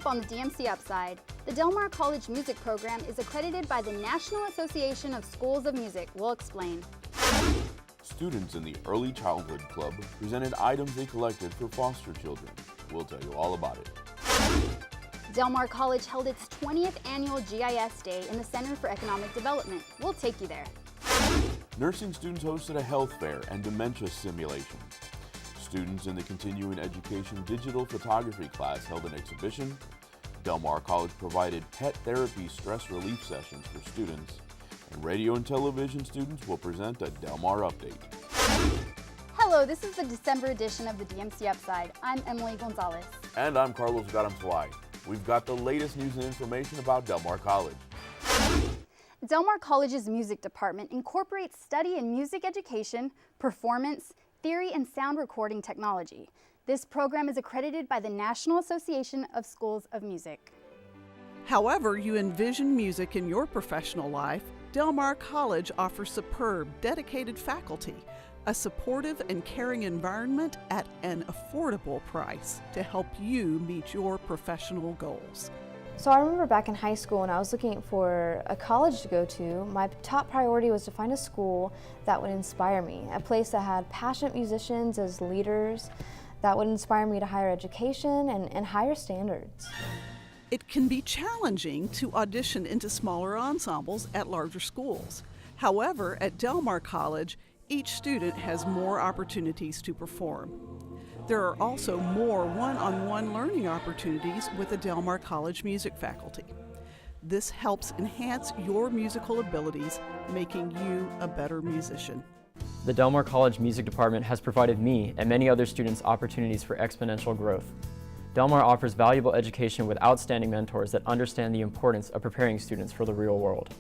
up on the DMC Upside. The Del Mar College Music Program is accredited by the National Association of Schools of Music. We'll explain. Students in the Early Childhood Club presented items they collected for foster children. We'll tell you all about it. Del Mar College held its 20th annual GIS Day in the Center for Economic Development. We'll take you there. Nursing students hosted a health fair and dementia simulations. Students in the Continuing Education Digital Photography class held an exhibition. Del Mar College provided pet therapy stress relief sessions for students. And radio and television students will present a Del Mar update. Hello, this is the December edition of the DMC Upside. I'm Emily Gonzalez. And I'm Carlos Garanzuay. We've got the latest news and information about Del Mar College. Del Mar College's music department incorporates study in music education, performance, theory, and sound recording technology. This program is accredited by the National Association of Schools of Music. However you envision music in your professional life, Del Mar College offers superb, dedicated faculty, a supportive and caring environment at an affordable price to help you meet your professional goals. So I remember back in high school when I was looking for a college to go to, my top priority was to find a school that would inspire me, a place that had passionate musicians as leaders, that would inspire me to higher education and higher standards. It can be challenging to audition into smaller ensembles at larger schools. However, at Del Mar College, each student has more opportunities to perform. There are also more one-on-one learning opportunities with the Del Mar College music faculty. This helps enhance your musical abilities, making you a better musician. The Del Mar College Music Department has provided me and many other students opportunities for exponential growth. Del Mar offers valuable education with outstanding mentors that understand the importance of preparing students for the real world.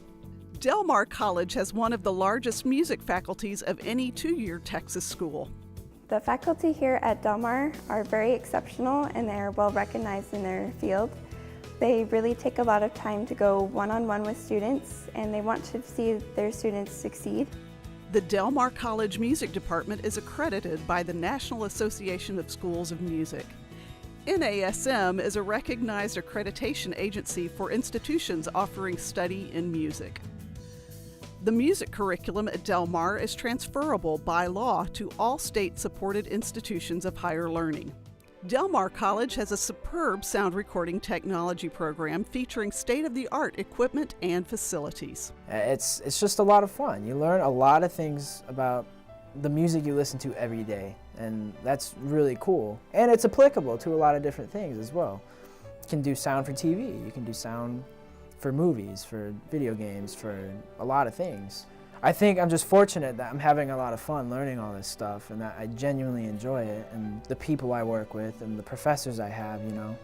Del Mar College has one of the largest music faculties of any two-year Texas school. The faculty here at Del Mar are very exceptional and they're well recognized in their field. They really take a lot of time to go one-on-one with students and they want to see their students succeed. The Del Mar College Music Department is accredited by the National Association of Schools of Music. NASM is a recognized accreditation agency for institutions offering study in music. The music curriculum at Del Mar is transferable by law to all state-supported institutions of higher learning. Del Mar College has a superb sound recording technology program featuring state-of-the-art equipment and facilities. It's just a lot of fun. You learn a lot of things about the music you listen to every day, and that's really cool. And it's applicable to a lot of different things as well. You can do sound for TV, you can do sound for movies, for video games, for a lot of things. I think I'm just fortunate that I'm having a lot of fun learning all this stuff and that I genuinely enjoy it, and the people I work with and the professors I have, you know,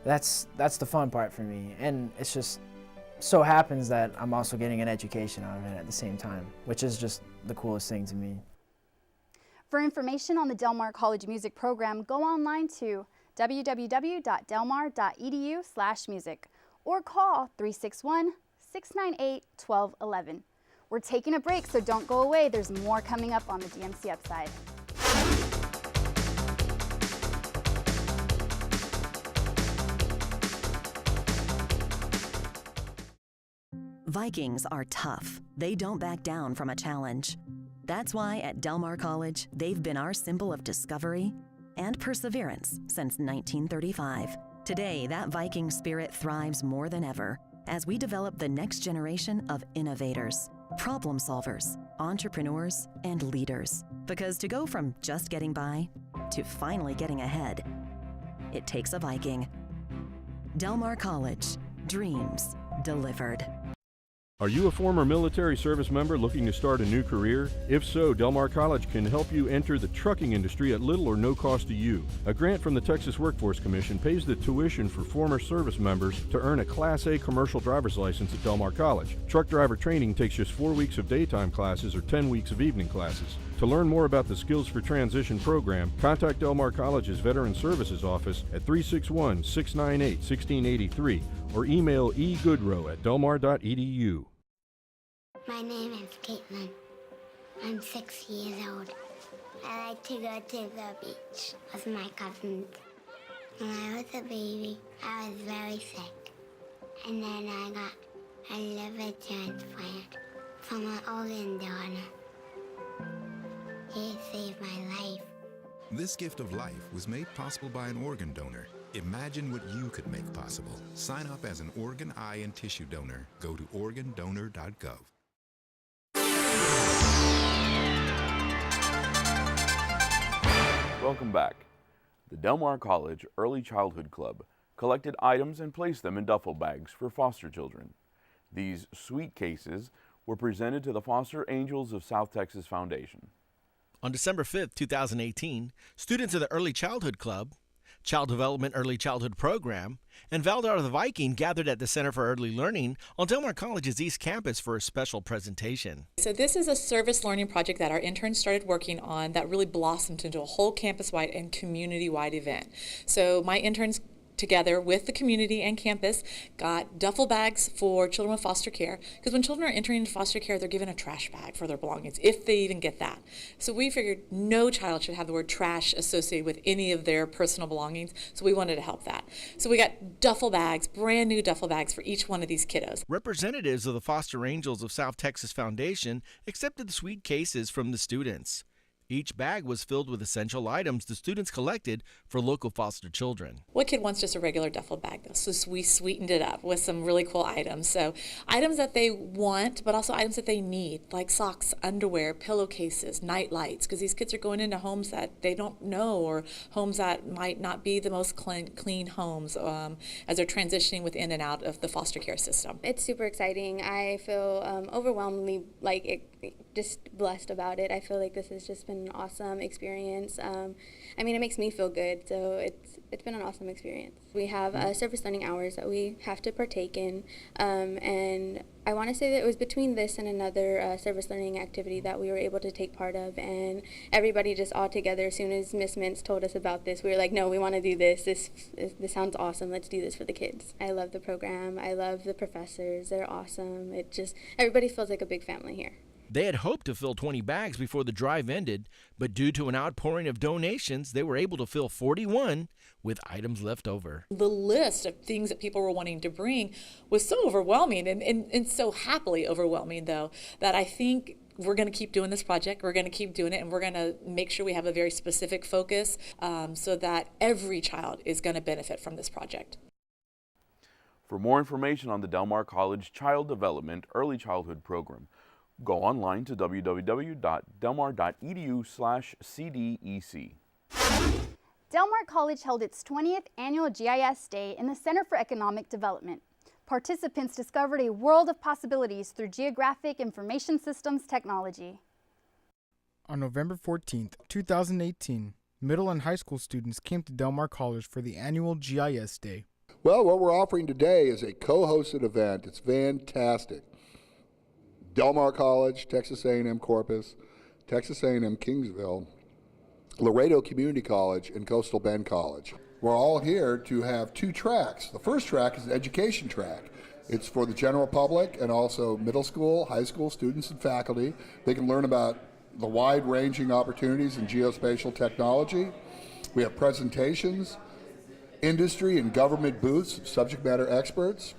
that's the fun part for me. And it's just so happens that I'm also getting an education out of it at the same time, which is just the coolest thing to me. For information on the Del Mar College Music Program, go online to www.delmar.edu/music or call 361-698-1211. We're taking a break, so don't go away. There's more coming up on the DMC Upside. Vikings are tough. They don't back down from a challenge. That's why at Del Mar College, they've been our symbol of discovery and perseverance since 1935. Today, that Viking spirit thrives more than ever as we develop the next generation of innovators, problem solvers, entrepreneurs, and leaders. Because to go from just getting by to finally getting ahead, it takes a Viking. Del Mar College, dreams delivered. Are you a former military service member looking to start a new career? If so, Del Mar College can help you enter the trucking industry at little or no cost to you. A grant from the Texas Workforce Commission pays the tuition for former service members to earn a Class A commercial driver's license at Del Mar College. Truck driver training takes just 4 weeks of daytime classes or 10 weeks of evening classes. To learn more about the Skills for Transition program, contact Del Mar College's Veteran Services Office at 361-698-1683 or email egoodrow@delmar.edu. My name is Caitlin. I'm 6 years old. I like to go to the beach with my cousins. When I was a baby, I was very sick. And then I got a liver transplant from an organ donor. He saved my life. This gift of life was made possible by an organ donor. Imagine what you could make possible. Sign up as an organ, eye, and tissue donor. Go to organdonor.gov. Welcome back. The Del Mar College Early Childhood Club collected items and placed them in duffel bags for foster children. These sweet cases were presented to the Foster Angels of South Texas Foundation. On December 5th, 2018, students of the Early Childhood Club, Child Development Early Childhood Program, and Valdar the Viking gathered at the Center for Early Learning on Del Mar College's East Campus for a special presentation. So this is a service learning project that our interns started working on that really blossomed into a whole campus-wide and community-wide event. So my interns, together with the community and campus, got duffel bags for children with foster care, because when children are entering into foster care, they're given a trash bag for their belongings, if they even get that. So we figured no child should have the word trash associated with any of their personal belongings, so we wanted to help that. So we got duffel bags, brand new duffel bags for each one of these kiddos. Representatives of the Foster Angels of South Texas Foundation accepted the sweet cases from the students. Each bag was filled with essential items the students collected for local foster children. What kid wants just a regular duffel bag, though? So we sweetened it up with some really cool items. So items that they want, but also items that they need, like socks, underwear, pillowcases, night lights, because these kids are going into homes that they don't know, or homes that might not be the most clean homes as they're transitioning within and out of the foster care system. It's super exciting. I feel overwhelmingly just blessed about it. I feel like this has just been an awesome experience. I mean, it makes me feel good, so it's been an awesome experience. We have service learning hours that we have to partake in, and I want to say that it was between this and another service learning activity that we were able to take part of, and everybody just all together, as soon as Miss Mintz told us about this, we were like, no, we want to do this. This sounds awesome. Let's do this for the kids. I love the program. I love the professors. They're awesome. Everybody feels like a big family here. They had hoped to fill 20 bags before the drive ended, but due to an outpouring of donations, they were able to fill 41 with items left over. The list of things that people were wanting to bring was so overwhelming, and so happily overwhelming, though, that I think we're going to keep doing this project. We're going to keep doing it, and we're going to make sure we have a very specific focus so that every child is going to benefit from this project. For more information on the Del Mar College Child Development Early Childhood Program, go online to www.delmar.edu/CDEC. Del Mar College held its 20th annual GIS Day in the Center for Economic Development. Participants discovered a world of possibilities through geographic information systems technology. On November 14th, 2018, middle and high school students came to Del Mar College for the annual GIS Day. Well, what we're offering today is a co-hosted event. It's fantastic. Del Mar College, Texas A&M Corpus, Texas A&M Kingsville, Laredo Community College, and Coastal Bend College. We're all here to have two tracks. The first track is an education track. It's for the general public and also middle school, high school students and faculty. They can learn about the wide-ranging opportunities in geospatial technology. We have presentations, industry and government booths, subject matter experts,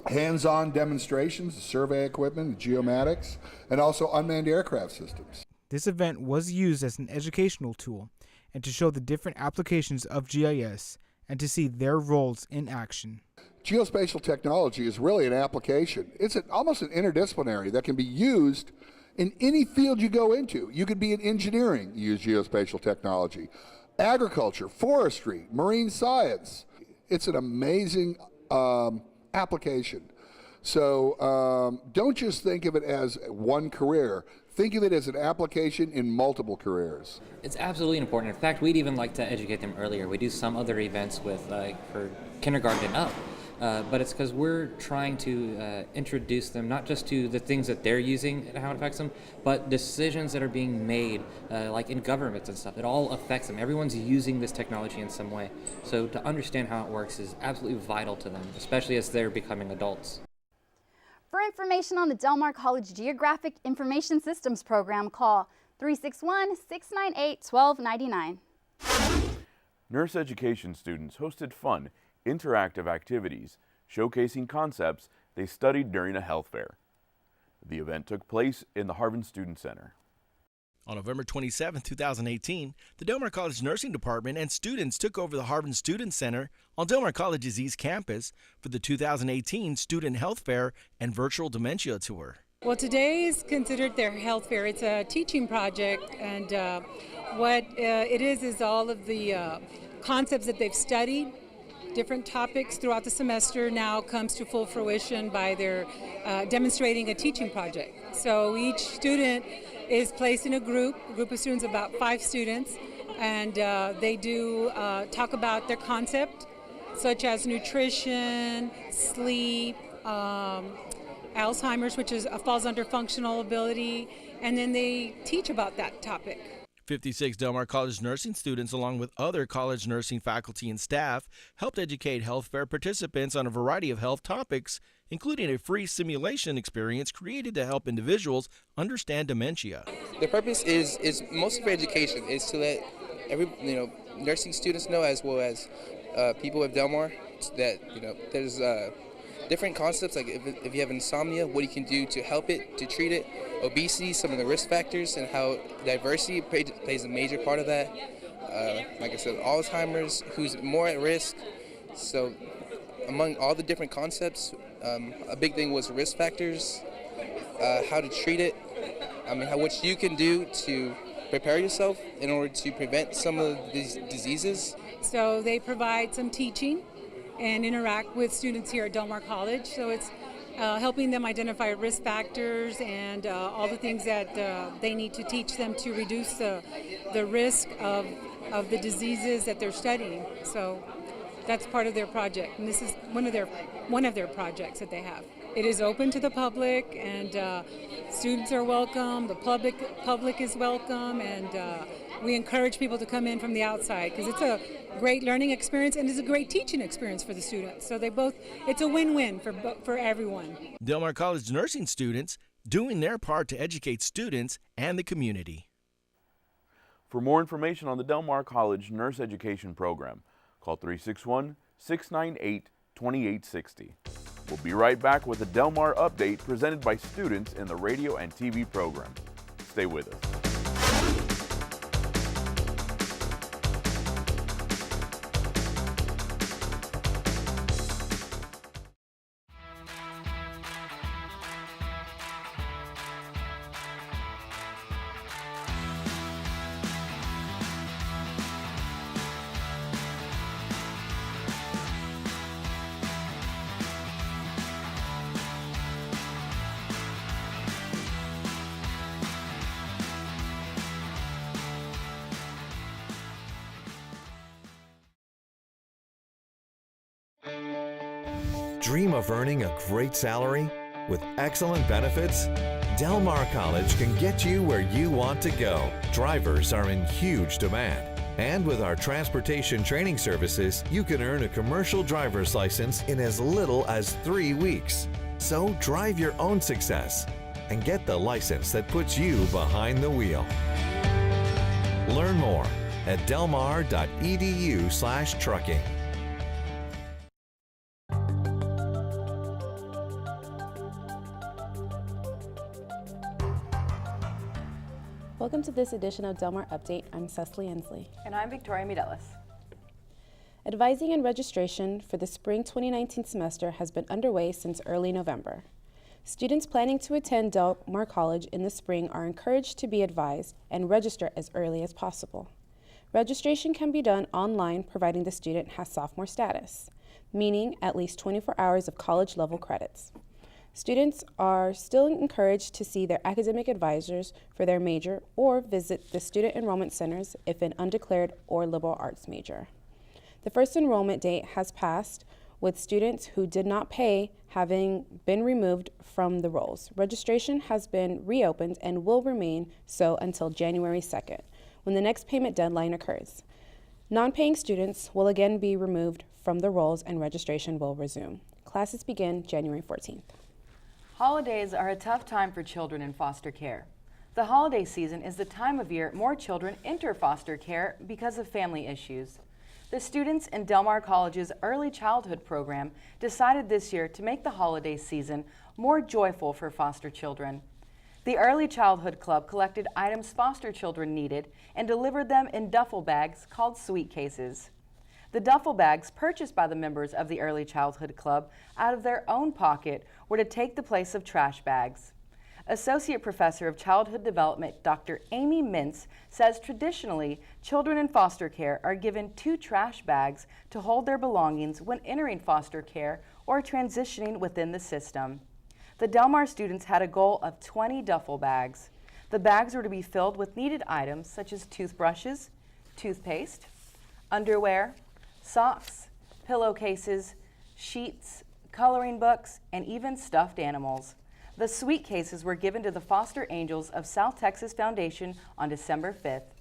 hands-on demonstrations of survey equipment and geomatics, and also unmanned aircraft systems. This event was used as an educational tool and to show the different applications of GIS and to see their roles in action. Geospatial technology is really an application. It's almost an interdisciplinary that can be used in any field you go into. You could be in engineering, use geospatial technology, agriculture, forestry, marine science. It's an amazing application. So don't just think of it as one career. Think of it as an application in multiple careers. It's absolutely important. In fact, we'd even like to educate them earlier. We do some other events with for kindergarten and up. But it's because we're trying to introduce them not just to the things that they're using and how it affects them, but decisions that are being made, like in governments and stuff. It all affects them. Everyone's using this technology in some way. So to understand how it works is absolutely vital to them, especially as they're becoming adults. For information on the Del Mar College Geographic Information Systems Program, call 361-698-1299. nurse education students hosted fun, interactive activities showcasing concepts they studied during a health fair. The event took place in the Harvard Student Center. On November 27, 2018, the Del Mar College Nursing Department and students took over the Harvard Student Center on Del Mar College's East Campus for the 2018 Student Health Fair and Virtual Dementia Tour. Well, today is considered their health fair. It's a teaching project, and what it is all of the concepts that they've studied, different topics throughout the semester now comes to full fruition by their demonstrating a teaching project. So each student is placed in a group of students, about 5 students, and they do talk about their concept, such as nutrition, sleep, Alzheimer's, which falls under functional ability, and then they teach about that topic. 56 Del Mar College nursing students, along with other college nursing faculty and staff, helped educate health fair participants on a variety of health topics, including a free simulation experience created to help individuals understand dementia. The purpose is mostly for education, is to let nursing students know, as well as people of Del Mar, that there's different concepts, like if you have insomnia, what you can do to help it, to treat it, obesity, some of the risk factors, and how diversity plays a major part of that. Like I said, Alzheimer's, who's more at risk. So among all the different concepts, a big thing was risk factors, how to treat it, what you can do to prepare yourself in order to prevent some of these diseases. So they provide some teaching and interact with students here at Del Mar College. So it's helping them identify risk factors and all the things that they need to teach them to reduce the risk of the diseases that they're studying. So that's part of their project, and this is one of their projects that they have. It is open to the public, and students are welcome. The public is welcome, and we encourage people to come in from the outside because it's a great learning experience and it's a great teaching experience for the students. So it's a win-win for everyone. Del Mar College nursing students doing their part to educate students and the community. For more information on the Del Mar College Nurse Education Program, call 361-698-2860. We'll be right back with a Del Mar update presented by students in the radio and TV program. Stay with us. Dream of earning a great salary with excellent benefits? Del Mar College can get you where you want to go. Drivers are in huge demand. And with our transportation training services, you can earn a commercial driver's license in as little as 3 weeks. So drive your own success and get the license that puts you behind the wheel. Learn more at delmar.edu/trucking. Welcome to this edition of Del Mar Update. I'm Cecily Ensley. And I'm Victoria Midelis. Advising and registration for the spring 2019 semester has been underway since early November. Students planning to attend Del Mar College in the spring are encouraged to be advised and register as early as possible. Registration can be done online providing the student has sophomore status, meaning at least 24 hours of college-level credits. Students are still encouraged to see their academic advisors for their major or visit the student enrollment centers if an undeclared or liberal arts major. The first enrollment date has passed, with students who did not pay having been removed from the rolls. Registration has been reopened and will remain so until January 2nd, when the next payment deadline occurs. Non-paying students will again be removed from the rolls and registration will resume. Classes begin January 14th. Holidays are a tough time for children in foster care. The holiday season is the time of year more children enter foster care because of family issues. The students in Del Mar College's Early Childhood program decided this year to make the holiday season more joyful for foster children. The Early Childhood Club collected items foster children needed and delivered them in duffel bags called sweet cases. The duffel bags purchased by the members of the Early Childhood Club out of their own pocket were to take the place of trash bags. Associate Professor of Childhood Development Dr. Amy Mintz says traditionally, children in foster care are given 2 trash bags to hold their belongings when entering foster care or transitioning within the system. The Del Mar students had a goal of 20 duffel bags. The bags were to be filled with needed items such as toothbrushes, toothpaste, underwear, socks, pillowcases, sheets, coloring books, and even stuffed animals. The sweet cases were given to the Foster Angels of South Texas Foundation on December 5th.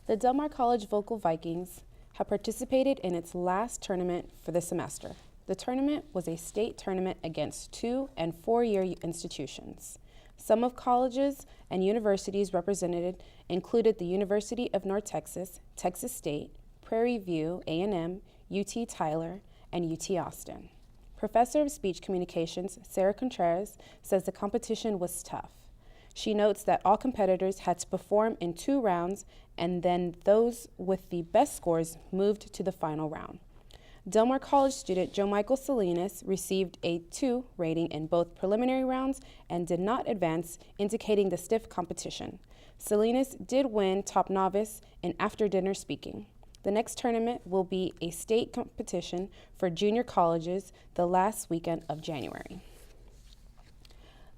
The Del Mar College Vocal Vikings have participated in its last tournament for the semester. The tournament was a state tournament against 2- and 4-year institutions. Some of colleges and universities represented included the University of North Texas, Texas State, Prairie View, A&M, UT Tyler, and UT Austin. Professor of Speech Communications, Sarah Contreras, says the competition was tough. She notes that all competitors had to perform in 2 rounds, and then those with the best scores moved to the final round. Del Mar College student Joe Michael Salinas received a 2 rating in both preliminary rounds and did not advance, indicating the stiff competition. Salinas did win top novice in after-dinner speaking. The next tournament will be a state competition for junior colleges the last weekend of January.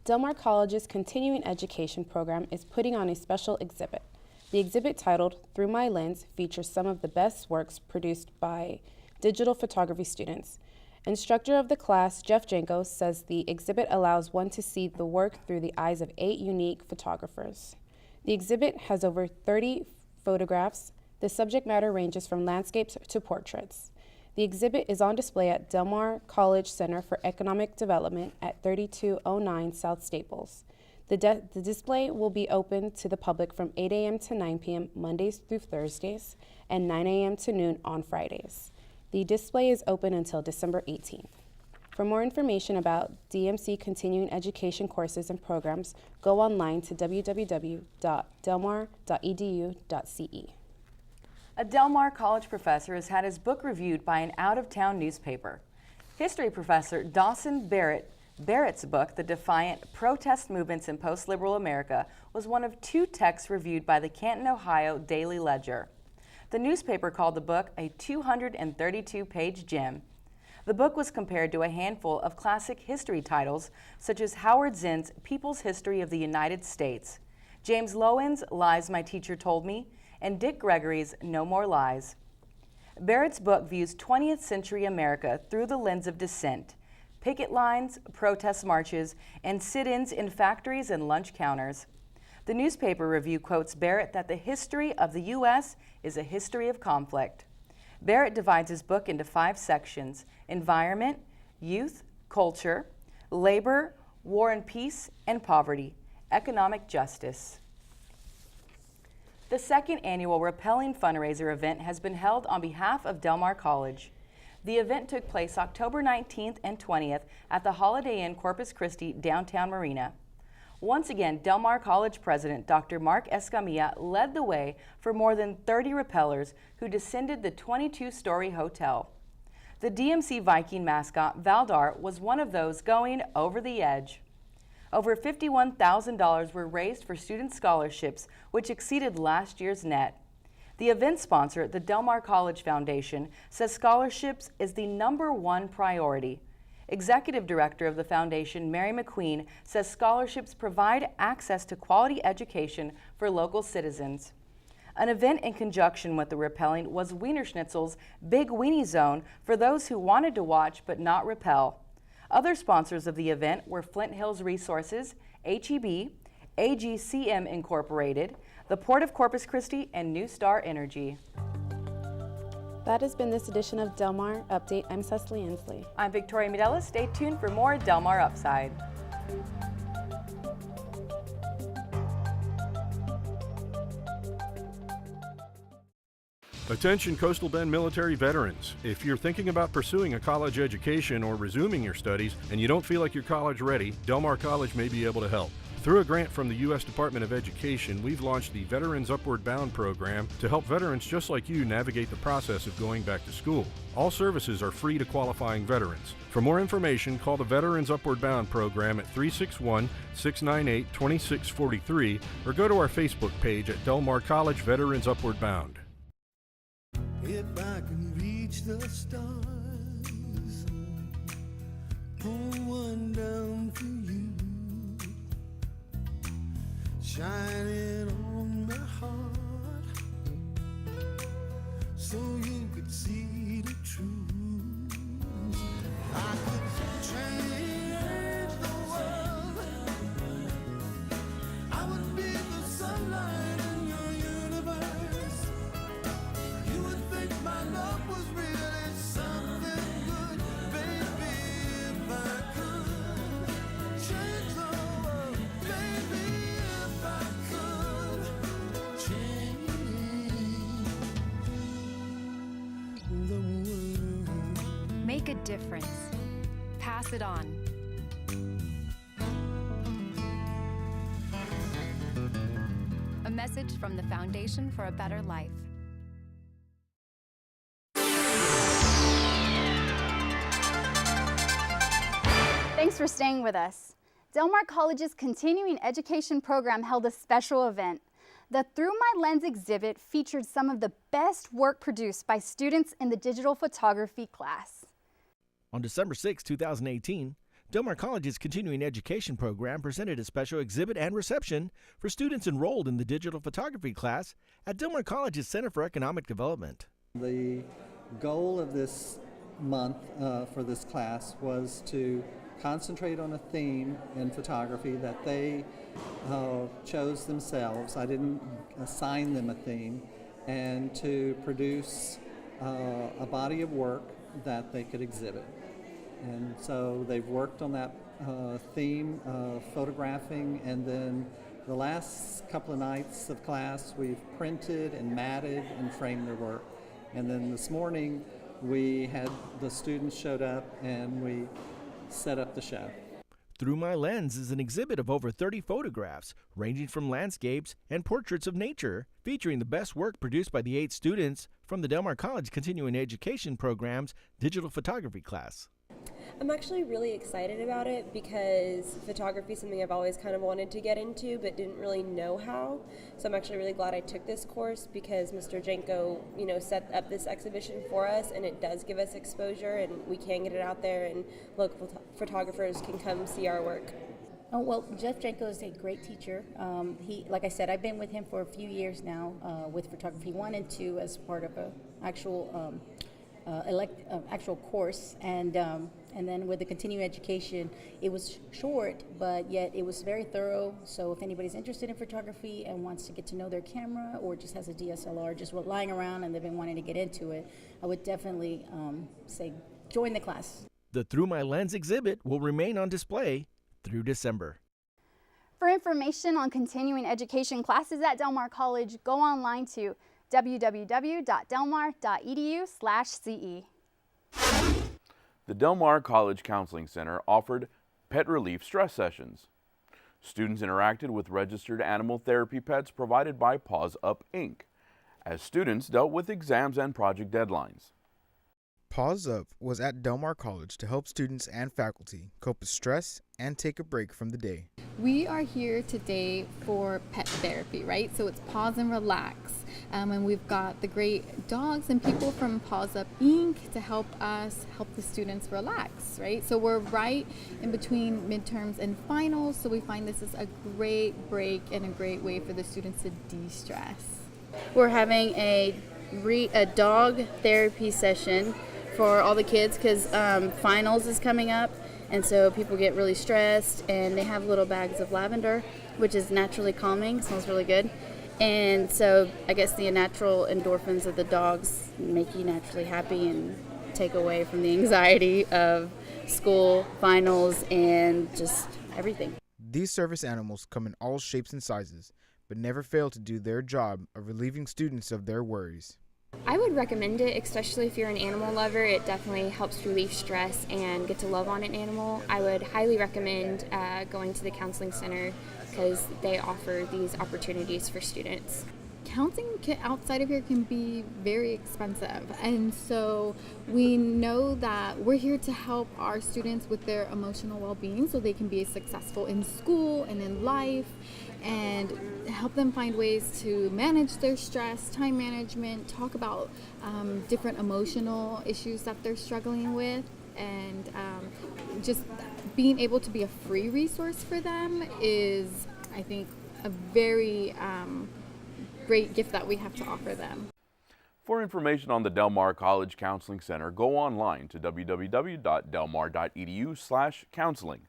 Del Mar College's continuing education program is putting on a special exhibit. The exhibit, titled Through My Lens, features some of the best works produced by digital photography students. Instructor of the class, Jeff Janko, says the exhibit allows one to see the work through the eyes of 8 unique photographers. The exhibit has over 30 photographs. The subject matter ranges from landscapes to portraits. The exhibit is on display at Del Mar College Center for Economic Development at 3209 South Staples. The display will be open to the public from 8 a.m. to 9 p.m. Mondays through Thursdays and 9 a.m. to noon on Fridays. The display is open until December 18th. For more information about DMC continuing education courses and programs, go online to www.delmar.edu.ce. A Del Mar College professor has had his book reviewed by an out-of-town newspaper. History professor Dawson Barrett's book, The Defiant Protest Movements in Post-Liberal America, was one of 2 texts reviewed by the Canton, Ohio Daily Ledger. The newspaper called the book a 232-page gem. The book was compared to a handful of classic history titles, such as Howard Zinn's People's History of the United States, James Loewen's Lies My Teacher Told Me, and Dick Gregory's No More Lies. Barrett's book views 20th century America through the lens of dissent, picket lines, protest marches, and sit-ins in factories and lunch counters. The newspaper review quotes Barrett that the history of the U.S. is a history of conflict. Barrett divides his book into 5 sections: environment, youth, culture, labor, war and peace, and poverty, economic justice. The second annual Repelling fundraiser event has been held on behalf of Del Mar College. The event took place October 19th and 20th at the Holiday Inn Corpus Christi downtown marina. Once again, Del Mar College President Dr. Mark Escamilla led the way for more than 30 rappellers who descended the 22-story hotel. The DMC Viking mascot, Valdar, was one of those going over the edge. Over $51,000 were raised for student scholarships, which exceeded last year's net. The event sponsor, the Del Mar College Foundation, says scholarships is the #1 priority. Executive Director of the Foundation, Mary McQueen, says scholarships provide access to quality education for local citizens. An event in conjunction with the Repelling was Wiener Schnitzel's Big Weenie Zone for those who wanted to watch but not repel. Other sponsors of the event were Flint Hills Resources, HEB, AGCM Incorporated, the Port of Corpus Christi, and New Star Energy. That has been this edition of Del Mar Update. I'm Cecily Inslee. I'm Victoria Medella. Stay tuned for more Del Mar Upside. Attention Coastal Bend military veterans. If you're thinking about pursuing a college education or resuming your studies and you don't feel like you're college ready, Del Mar College may be able to help. Through a grant from the U.S. Department of Education, we've launched the Veterans Upward Bound program to help veterans just like you navigate the process of going back to school. All services are free to qualifying veterans. For more information, call the Veterans Upward Bound program at 361-698-2643 or go to our Facebook page at Del Mar College Veterans Upward Bound. If I can reach the stars, pull one down for you, shine it on my heart, so you could see the truth. I could change the world. I would be the sunlight in your universe. You would think my love was really something good, baby. If I could change the world, baby. If I could change the world. Make a difference. Pass it on. A message from the Foundation for a Better Life. Thanks for staying with us. Del Mar College's continuing education program held a special event. The Through My Lens exhibit featured some of the best work produced by students in the digital photography class. On December 6, 2018, Del Mar College's continuing education program presented a special exhibit and reception for students enrolled in the digital photography class at Del Mar College's Center for Economic Development. The goal of this month for this class was to concentrate on a theme in photography that they chose themselves. I didn't assign them a theme, and to produce a body of work that they could exhibit. And so they've worked on that theme of photographing, and then the last couple of nights of class we've printed and matted and framed their work. And then this morning we had the students showed up and we set up the show. Through My Lens is an exhibit of over 30 photographs, ranging from landscapes and portraits of nature, featuring the best work produced by the 8 students from the Del Mar College Continuing Education Program's digital photography class. I'm actually really excited about it because photography is something I've always kind of wanted to get into but didn't really know how. So I'm actually really glad I took this course because Mr. Janko, set up this exhibition for us, and it does give us exposure and we can get it out there and local photographers can come see our work. Oh, well, Jeff Janko is a great teacher. Like I said, I've been with him for a few years now with Photography 1 and 2 as part of an actual actual course, and then with the continuing education, it was short, but yet it was very thorough. So if anybody's interested in photography and wants to get to know their camera, or just has a DSLR just lying around and they've been wanting to get into it, I would definitely say join the class. The Through My Lens exhibit will remain on display through December. For information on continuing education classes at Del Mar College, go online to www.delmar.edu/CE. The Del Mar College Counseling Center offered pet relief stress sessions. Students interacted with registered animal therapy pets provided by Paws Up, Inc., as students dealt with exams and project deadlines. Paws Up was at Del Mar College to help students and faculty cope with stress and take a break from the day. We are here today for pet therapy, right? So it's Pause and Relax. And we've got the great dogs and people from Paws Up Inc. to help the students relax, right? So we're right in between midterms and finals, so we find this is a great break and a great way for the students to de-stress. We're having a dog therapy session for all the kids because finals is coming up, and so people get really stressed, and they have little bags of lavender, which is naturally calming, smells really good. And so I guess the natural endorphins of the dogs make you naturally happy and take away from the anxiety of school, finals, and just everything. These service animals come in all shapes and sizes, but never fail to do their job of relieving students of their worries. I would recommend it, especially if you're an animal lover. It definitely helps relieve stress and get to love on an animal. I would highly recommend going to the counseling center because they offer these opportunities for students. Counseling outside of here can be very expensive, and so we know that we're here to help our students with their emotional well-being so they can be successful in school and in life, and help them find ways to manage their stress, time management, talk about different emotional issues that they're struggling with, and just being able to be a free resource for them is, I think, a very great gift that we have to offer them. For information on the Del Mar College Counseling Center, go online to www.delmar.edu/counseling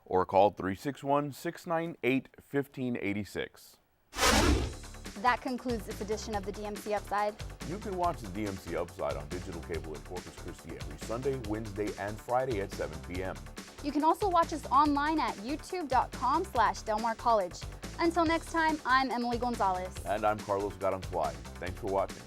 or call 361-698-1586. That concludes this edition of the DMC Upside. You can watch the DMC Upside on digital cable in Corpus Christi every Sunday, Wednesday, and Friday at 7 p.m. You can also watch us online at youtube.com/Del Mar College. Until next time, I'm Emily Gonzalez. And I'm Carlos Garanzuay. Thanks for watching.